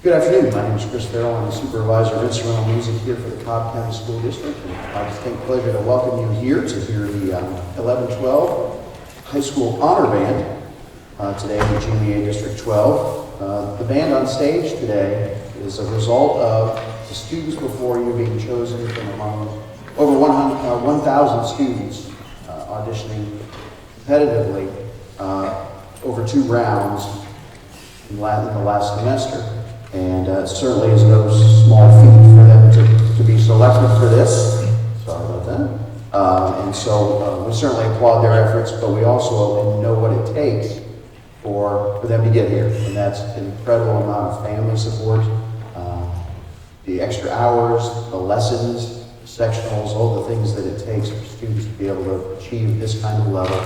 Good afternoon. My name is Chris Farrell. I'm the supervisor of instrumental music here for the Cobb County School District. And I distinct pleasure to welcome you here to hear the 11-12 High School Honor Band today in GMEA District 12. The band on stage today is a result of the students before you being chosen from among over 1,000 students auditioning competitively over 2 rounds in the last semester. And it certainly is no small feat for them to be selected for this. Sorry about that. And so we certainly applaud their efforts, but we also know what it takes for them to get here. And that's an incredible amount of family support, the extra hours, the lessons, sectionals, all the things that it takes for students to be able to achieve this kind of level,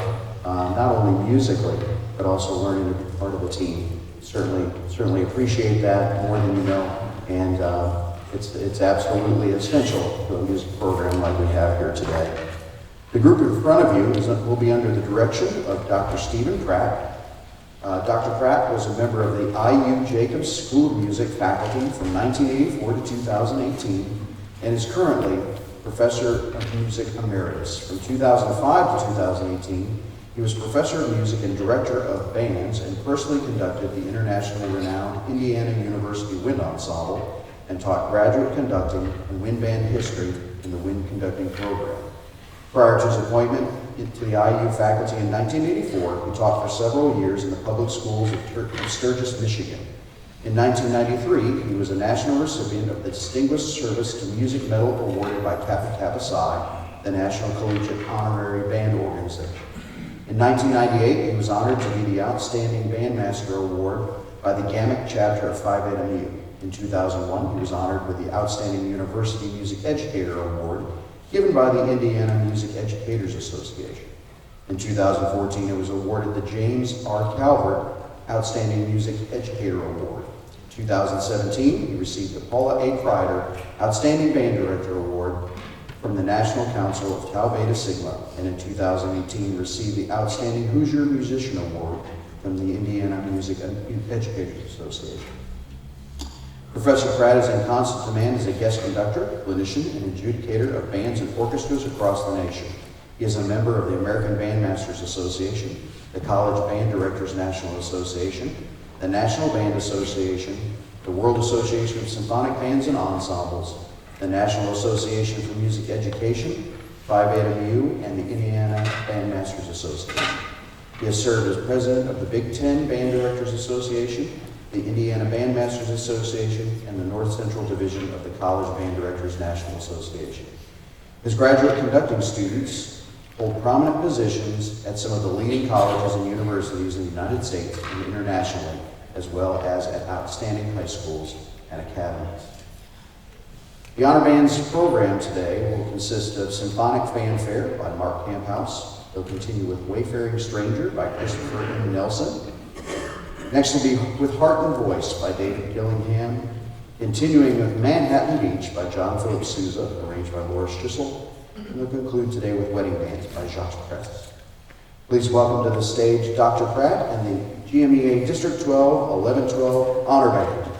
not only musically, but also learning to be part of a team. Certainly appreciate that more than you know, and it's absolutely essential to a music program like we have here today. The group in front of you will be under the direction of Dr. Stephen Pratt. Dr. Pratt was a member of the IU Jacobs School of Music faculty from 1984 to 2018, and is currently Professor of Music Emeritus. From 2005 to 2018, he was Professor of Music and Director of Bands and personally conducted the internationally renowned Indiana University Wind Ensemble and taught graduate conducting and wind band history in the wind conducting program. Prior to his appointment to the IU faculty in 1984, he taught for several years in the public schools of Sturgis, Michigan. In 1993, he was a national recipient of the Distinguished Service to Music Medal awarded by Kappa Kappa Psi, the National Collegiate Honorary Band Organization. In 1998, he was honored to be the Outstanding Bandmaster Award by the GAMIC chapter of Phi Beta Mu. In 2001, he was honored with the Outstanding University Music Educator Award given by the Indiana Music Educators Association. In 2014, he was awarded the James R. Calvert Outstanding Music Educator Award. In 2017, he received the Paula A. Kreider Outstanding Band Director Award from the National Council of Tau Beta Sigma, and in 2018 received the Outstanding Hoosier Musician Award from the Indiana Music Educators Association. Professor Pratt is in constant demand as a guest conductor, clinician, and adjudicator of bands and orchestras across the nation. He is a member of the American Bandmasters Association, the College Band Directors National Association, the National Band Association, the World Association of Symphonic Bands and Ensembles, the National Association for Music Education, Phi Beta Mu, and the Indiana Bandmasters Association. He has served as president of the Big Ten Band Directors Association, the Indiana Bandmasters Association, and the North Central Division of the College Band Directors National Association. His graduate conducting students hold prominent positions at some of the leading colleges and universities in the United States and internationally, as well as at outstanding high schools and academies. The Honor Band's program today will consist of Symphonic Fanfare by Mark Camphouse. They'll continue with Wayfaring Stranger by Christopher M. Nelson. Next will be With Heart and Voice by David Gillingham. Continuing with Manhattan Beach by John Philip Sousa, arranged by Laura Schissel. And we'll conclude today with Wedding Bands by Jacques Press. Please welcome to the stage Dr. Pratt and the GMEA District 12, 11-12 Honor Band.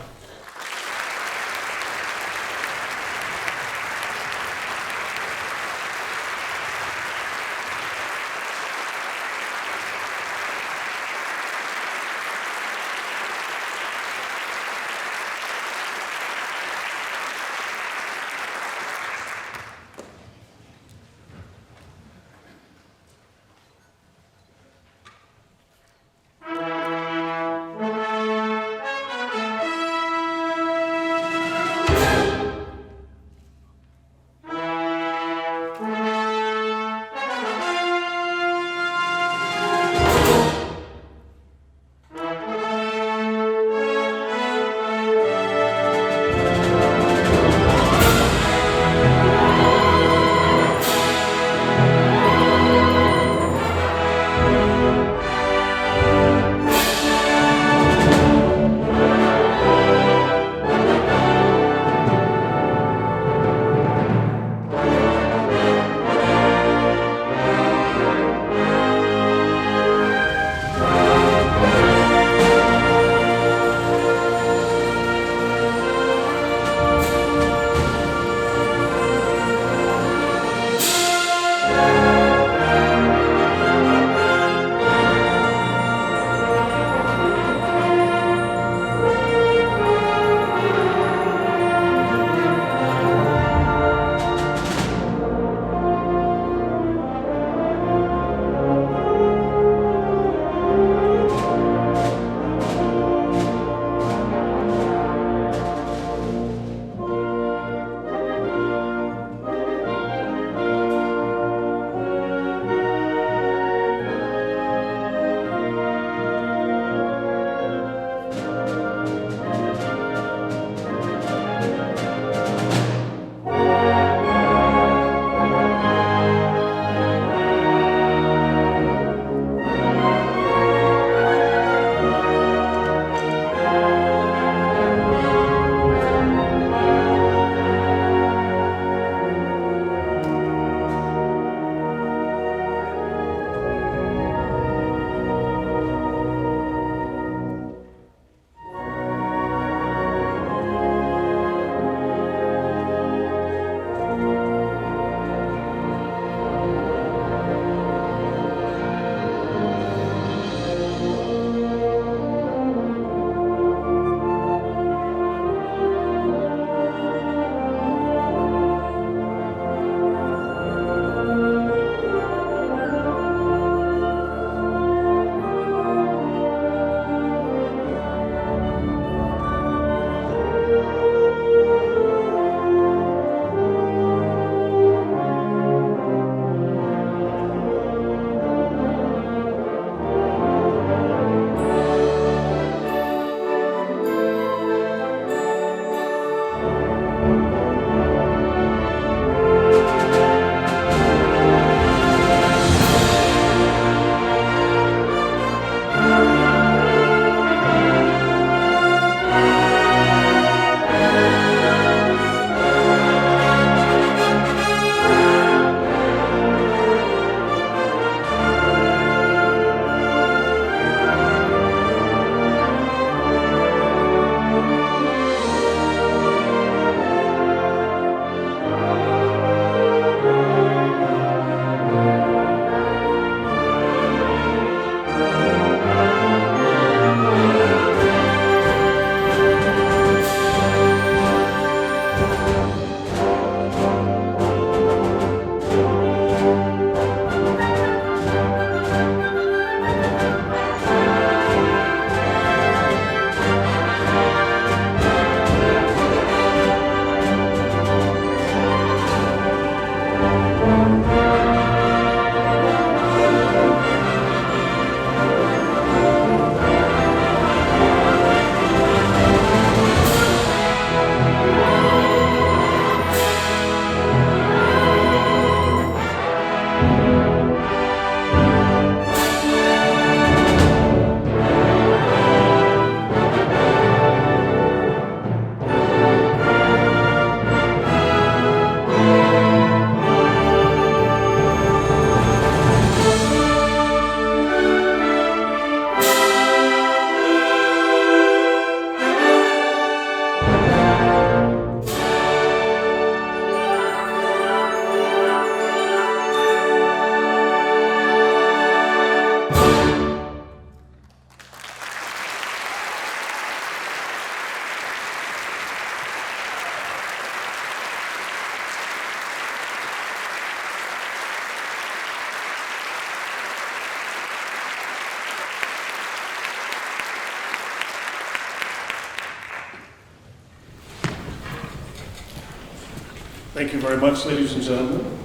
Thank you very much, ladies and gentlemen.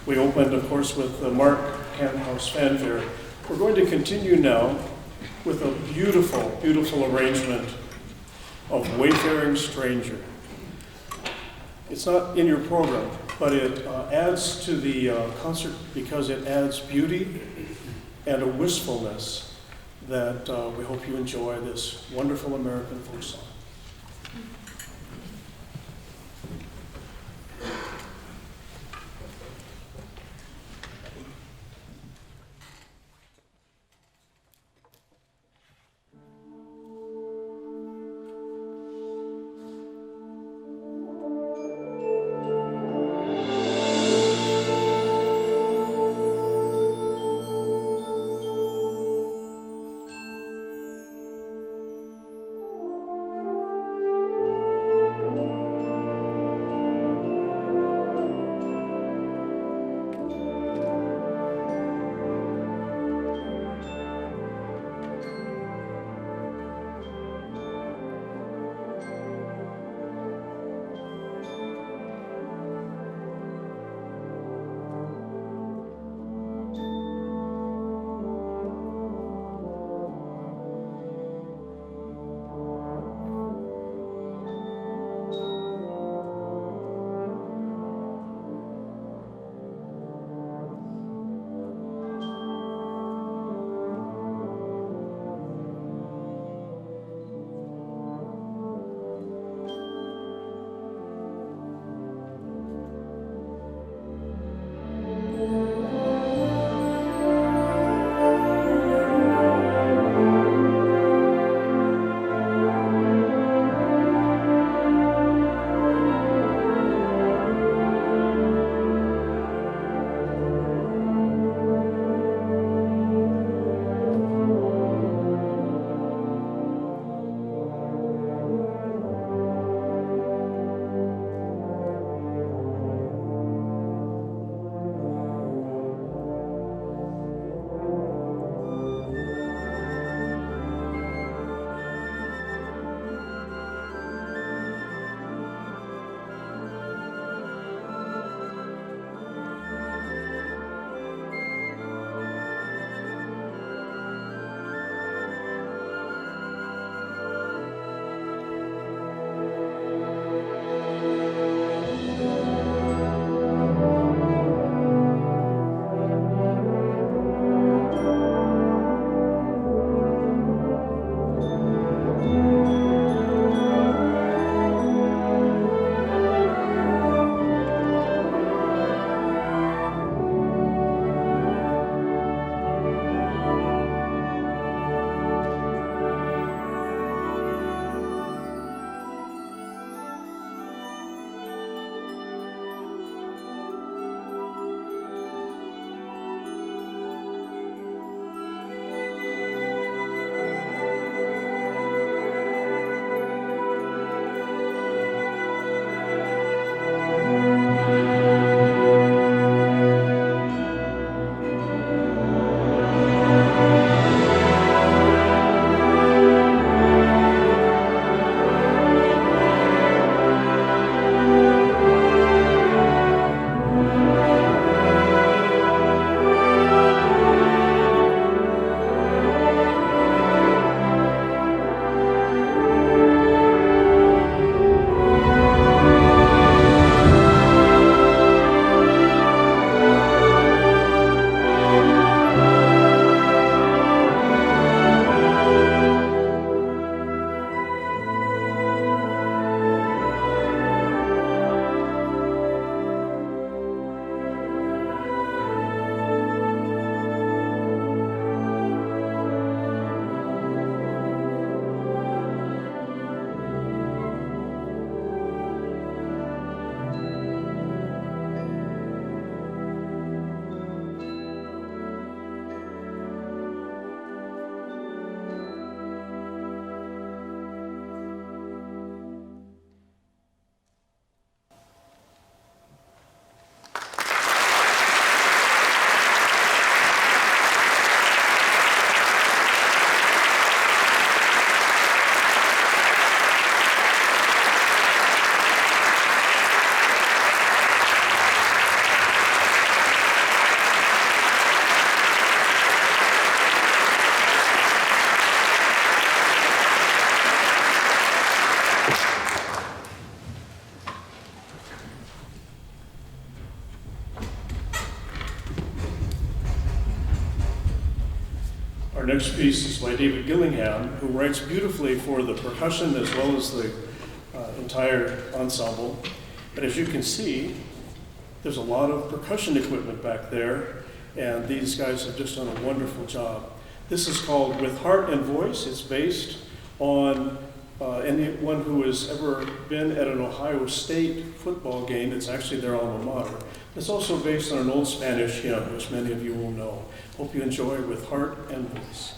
We opened, of course, with the Mark Camphouse Fanfare. We're going to continue now with a beautiful, beautiful arrangement of Wayfaring Stranger. It's not in your program, but it adds to the concert because it adds beauty and a wistfulness that we hope you enjoy this wonderful American folk song. next piece is by David Gillingham, who writes beautifully for the percussion as well as the entire ensemble. But as you can see, there's a lot of percussion equipment back there, and these guys have just done a wonderful job. This is called With Heart and Voice. It's based on anyone who has ever been at an Ohio State football game. It's actually their alma mater. It's also based on an old Spanish hymn, which many of you will know. Hope you enjoy With Heart and Voice.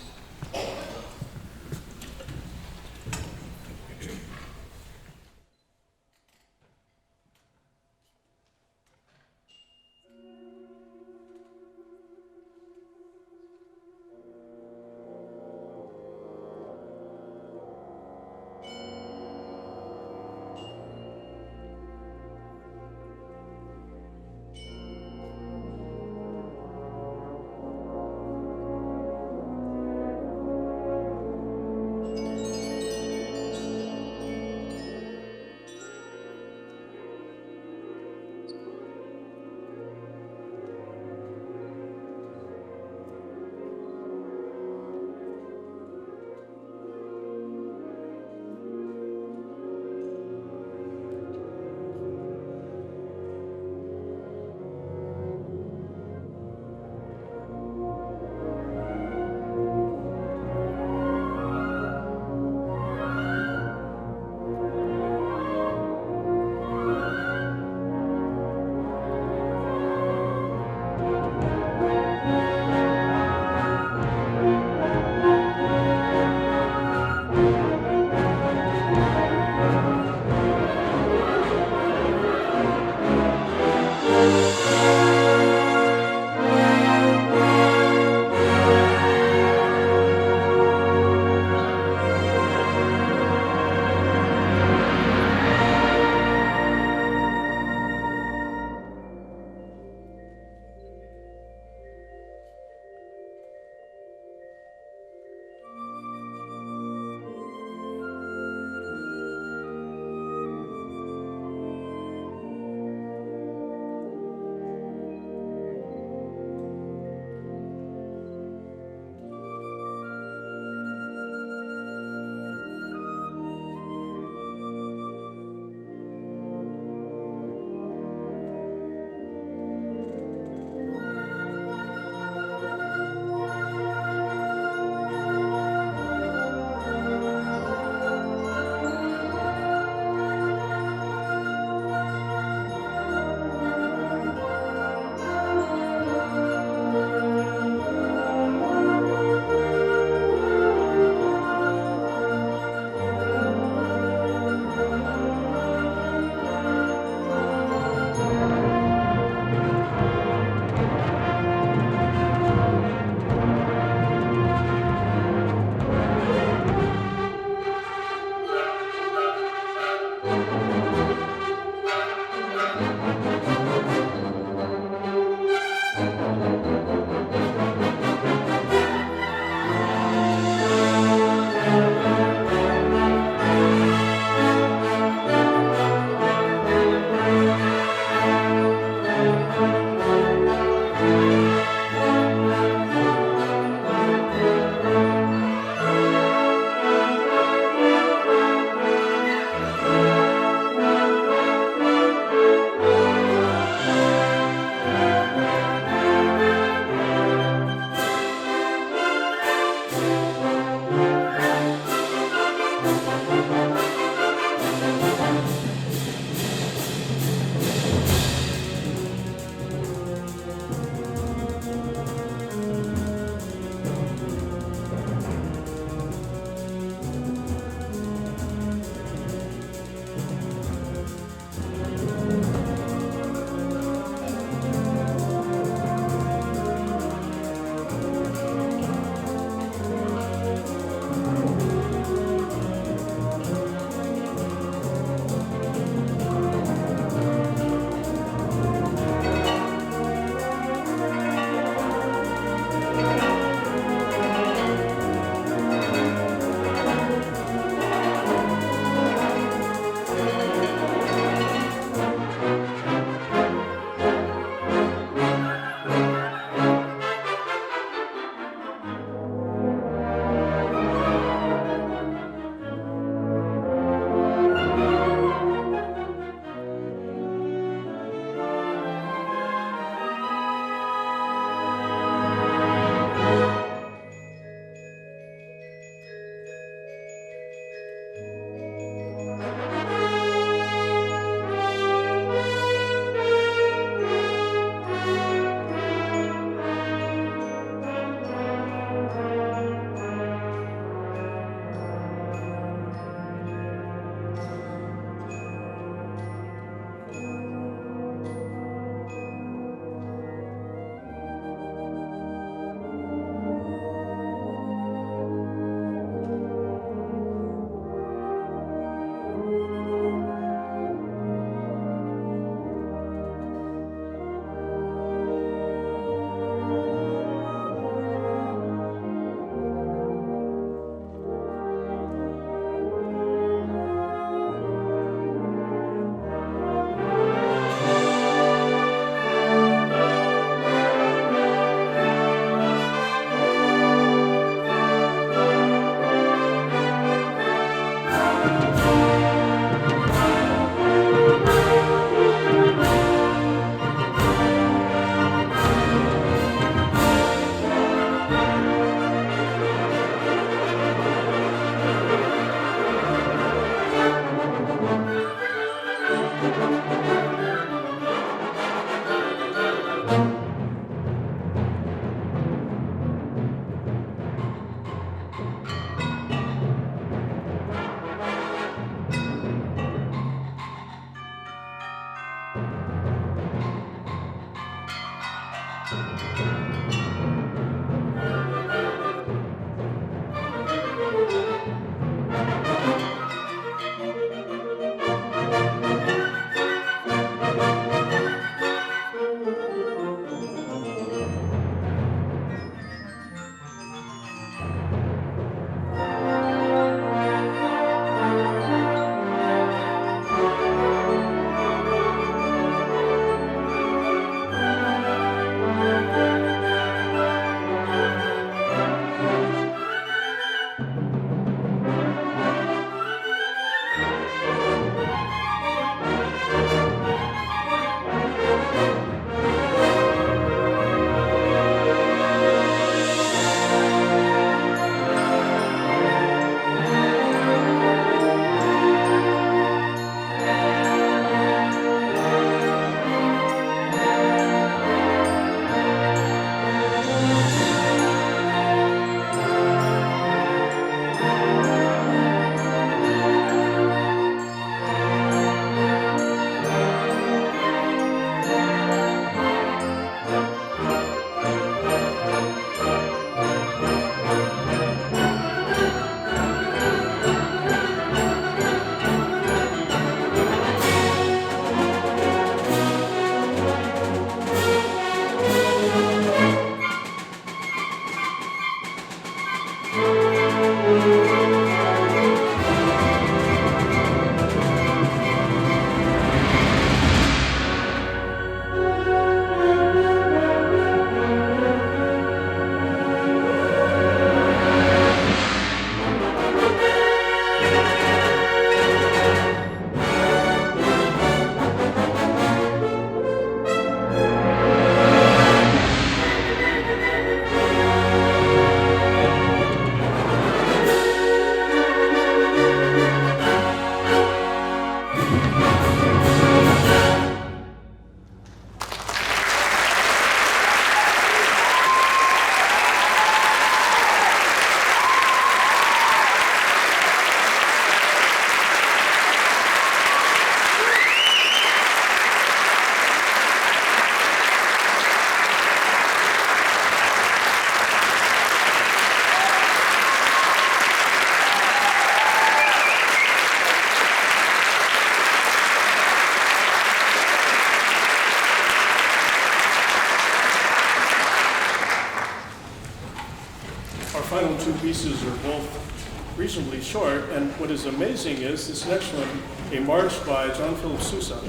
pieces are both reasonably short, and what is amazing is this next one, a march by John Philip Sousa,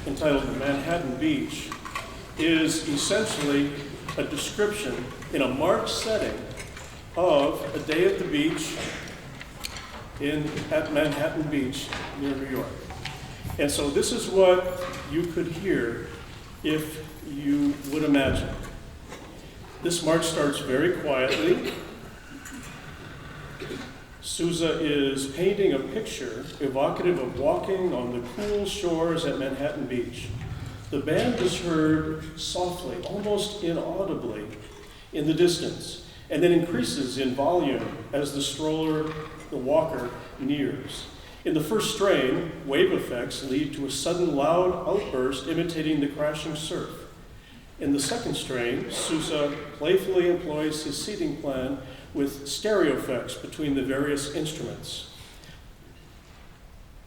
entitled Manhattan Beach, is essentially a description in a march setting of a day at the beach at Manhattan Beach near New York. And so this is what you could hear if you would imagine. This march starts very quietly. Sousa is painting a picture evocative of walking on the cool shores at Manhattan Beach. The band is heard softly, almost inaudibly, in the distance, and then increases in volume as the walker, nears. In the first strain, wave effects lead to a sudden loud outburst imitating the crashing surf. In the second strain, Sousa playfully employs his seating plan with stereo effects between the various instruments.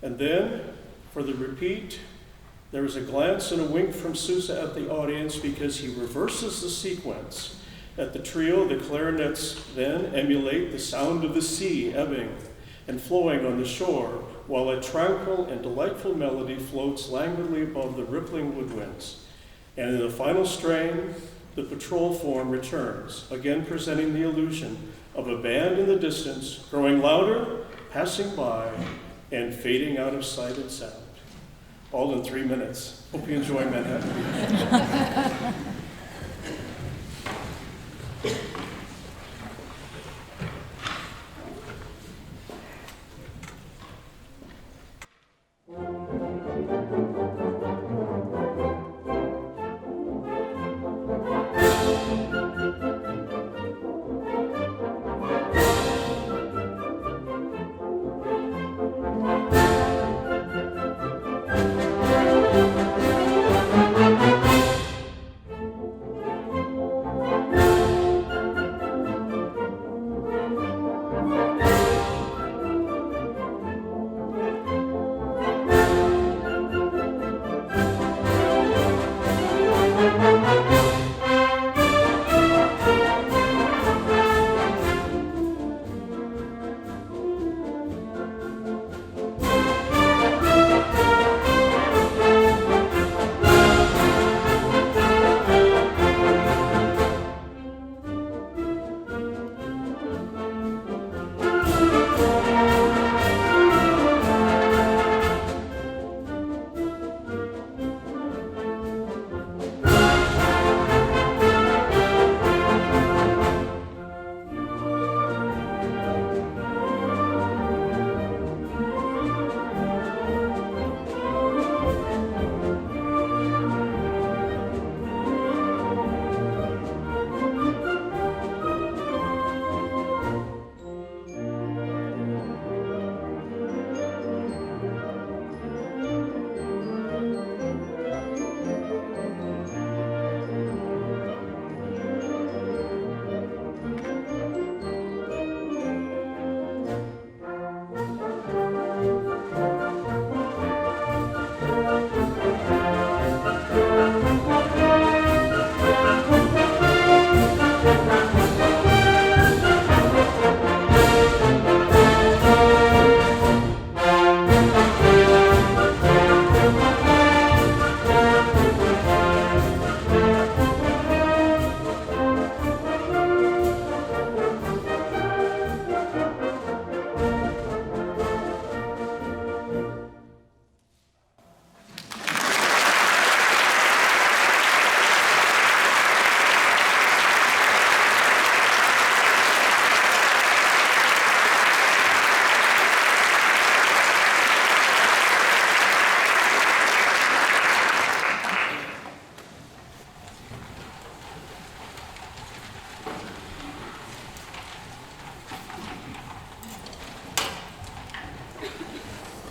And then, for the repeat, there is a glance and a wink from Sousa at the audience because he reverses the sequence. At the trio, the clarinets then emulate the sound of the sea ebbing and flowing on the shore, while a tranquil and delightful melody floats languidly above the rippling woodwinds. And in the final strain, the patrol form returns, again presenting the illusion of a band in the distance, growing louder, passing by, and fading out of sight and sound. All in 3 minutes. Hope you enjoy Manhattan Beach.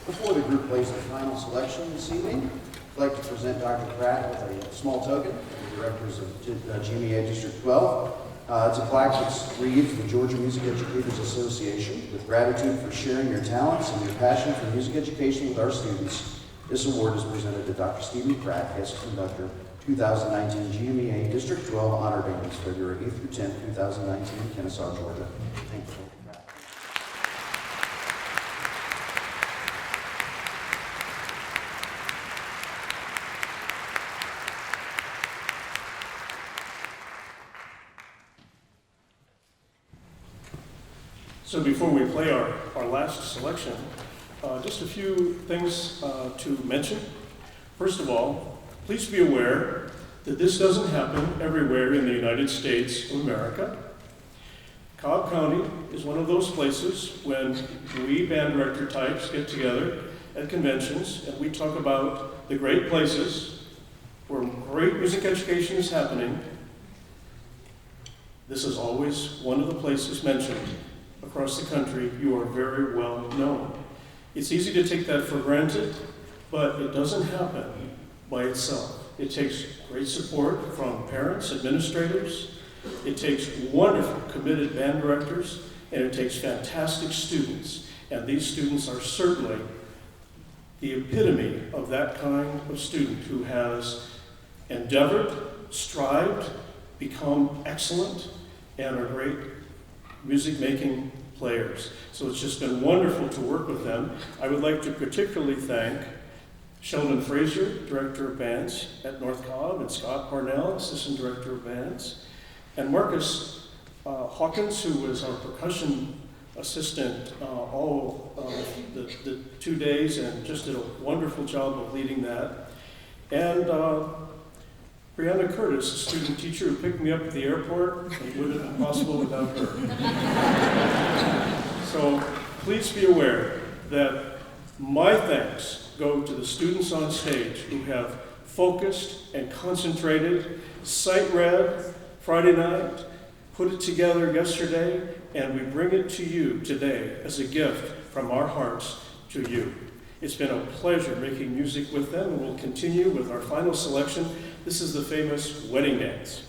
Before the group plays the final selection this evening, I'd like to present Dr. Pratt with a small token of the directors of GMEA District 12. It's a plaque that reads the Georgia Music Educators Association. With gratitude for sharing your talents and your passion for music education with our students, this award is presented to Dr. Stephen Pratt, guest conductor, 2019 GMEA District 12 Honor Bands, February 8th through 10th, 2019, Kennesaw, Georgia. Thank you. So before we play our last selection, just a few things to mention. First of all, please be aware that this doesn't happen everywhere in the United States of America. Cobb County is one of those places when we band director types get together at conventions and we talk about the great places where great music education is happening. This is always one of the places mentioned. Across the country, you are very well known. It's easy to take that for granted, but it doesn't happen by itself. It takes great support from parents, administrators. It takes wonderful, committed band directors, and it takes fantastic students. And these students are certainly the epitome of that kind of student who has endeavored, strived, become excellent, and are great music-making players. So it's just been wonderful to work with them. I would like to particularly thank Sheldon Frazier, Director of Bands at North Cobb, and Scott Parnell, Assistant Director of Bands, and Marcus Hawkins, who was our percussion assistant all the 2 days and just did a wonderful job of leading that. And Brianna Curtis, a student teacher who picked me up at the airport, it wouldn't have been possible without her. So please be aware that my thanks go to the students on stage who have focused and concentrated, sight read Friday night, put it together yesterday, and we bring it to you today as a gift from our hearts to you. It's been a pleasure making music with them, and we'll continue with our final selection. This is the famous Wedding Dance.